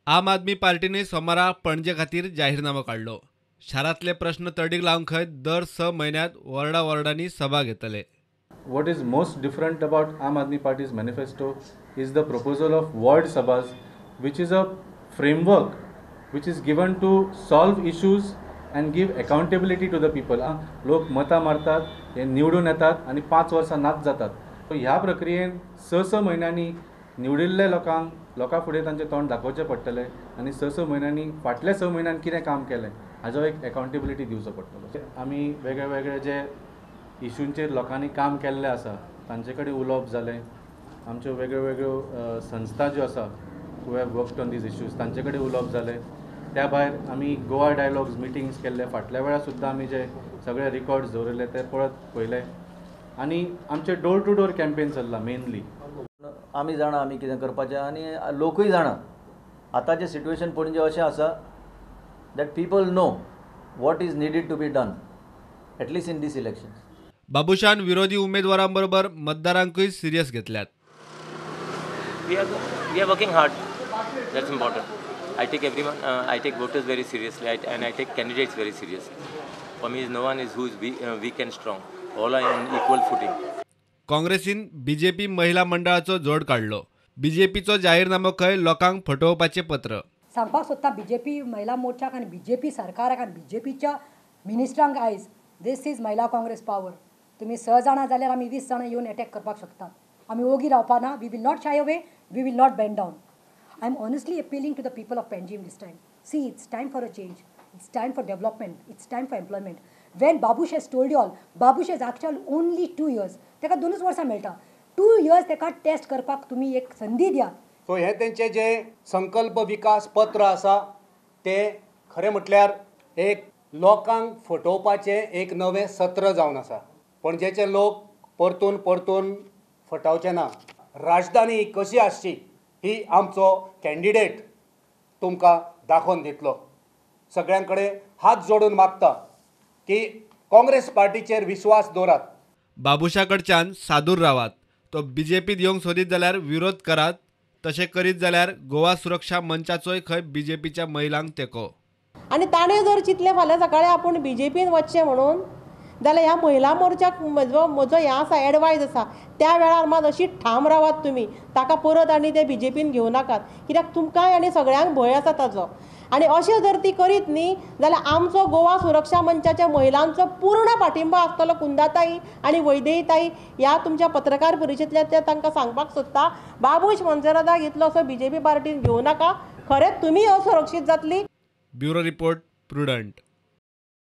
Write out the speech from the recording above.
आम आदमी पार्टीने सोमारा पणजे खातीर जाहीरनामो काढलो। शारातले प्रश्न तडीक लावंक दर 6 महिन्यात वॉर्डांनी सभा घेतले। What is most different about Aam Aadmi Party's manifesto is the proposal of ward sabhas, which is a framework which is given to solve issues and give accountability to the people. लोक मतां मारतात, हे निवडून येतात आणि 5 वर्सां नाच जातात. ह्या प्रक्रियेन 6 महिन्यांनी निवडिल्ल्या लोकां फुडें तांचें तोंड दाखोवचें पडटलें आणि 6 महिन्यांनी फाटल्या 6 महिन्यान कितें काम केलें हाजो एक अकाउंटेबिलिटी दिवचो पडटलो. आमी वेगळे वेगळे जे इश्यूंचेर लोकांनी काम केल्लें आसा तांचे कडेन उलोवप जालें. आमच्यो वेगळ्यो वेगळ्यो संस्था ज्यो आसा who have worked on these issues तांचे कडेन उलोवप जालें. त्या भायर आमी गोवा डायलॉग्स मिटिंग्स केल्ले. फाटल्या वेळार सुद्दां आमी जे सगळे रिकॉर्ड्स दवरिल्ले ते परत पळयले आनी आमचे डोर टू डोर कॅम्पेन चल्ला मेनली. आमी जाणा आमी कितें करपाचें आनी लोकूय जाणा. आतांचें सिट्युएशन पणजे अशें आसा that people know what is needed to be done at least in these elections. बाबुशान विरोधी उमेदवारांबरोबर मतदारांकूय सिरियस घेतल्यात. We are working hard. That's important. I take everyone. I take voters very seriously, and I take candidates very seriously. For me, no one is who is weak and strong. All are on equal footing. काँग्रेसीन BJP महिला मंडळाचो जोड काढलो. बीजेपीचो जाहीरनामो खंय लोकांक फटोवपाचें पत्र. सांगपाक सोदता बीजेपी महिला मोर्चाक आनी बीजेपी सरकाराक आनी बीजेपीच्या मिनिस्टरांक आयज दीस इज महिला काँग्रेस पावर. तुमी 6 जाणां जाल्यार आमी 20 जाणां येवन अटॅक करपाक शकतात. आमी ओगी रावपाना. We will not shy away. We will not bend down. I am honestly appealing to the people of Panjim this time. See it's time for a change. It's time for development. It's time for employment. When Babush has told you all, Babush has actual only 2 years. ताका 2 वर्सां मेळटा. 2 years ताका taste करपाक तुमी एक संदी दियात. So हे तेंचे जे संकल्प विकास पत्र आसा ते खरें म्हटल्यार एक लोकांक फटोवपाचें एक नवें सत्र जावन आसा. पणजेचे लोक परतून परतून फटावचे ना. राजधानी कशी आसची ही आमचो कॅन्डिडेट तुमकां दाखोवन दितलो. सगळ्यां कडेन हात जोडून मागता की काँग्रेस पार्टीचेर विश्वास दवरात. बाबुशा कडच्यान सादूर रावात. तो बीजेपीत येवंक सोदीत जाल्यार विरोध करात. तशें करीत जाल्यार गोवा सुरक्षा मंचाचोय खंय बीजेपीच्या महिलांक तेको. आनी ताणें जर चिंतलें फाल्यां सकाळीं आपूण बीजेपीन वचचें म्हणून जाल्यार ह्या महिला मोर्चाक म्हजो हें आसा एडवायज आसा त्या वेळार मात अशी ठाम रावात तुमी. ताका परत आनी ते बीजेपीन घेवं नाकात. कित्याक तुमकांय आनी सगळ्यांक भंय आसा ताजो. आनी अशें जर ती करीत न्ही जाल्यार आमचो गोवा सुरक्षा मंचाच्या महिलांचो पूर्ण पाठिंबा आसतलो कुंदाताई आनी वैदेहीताई. ह्या तुमच्या पत्रकार परिशदेंतल्यान ते तांकां सांगपाक सोदता बाबूश मोन्सेराताक इतलो असो बीजेपी पार्टीन घेवं नाका. खरेंच तुमी असुरक्षीत जातली. Bureau report prudent.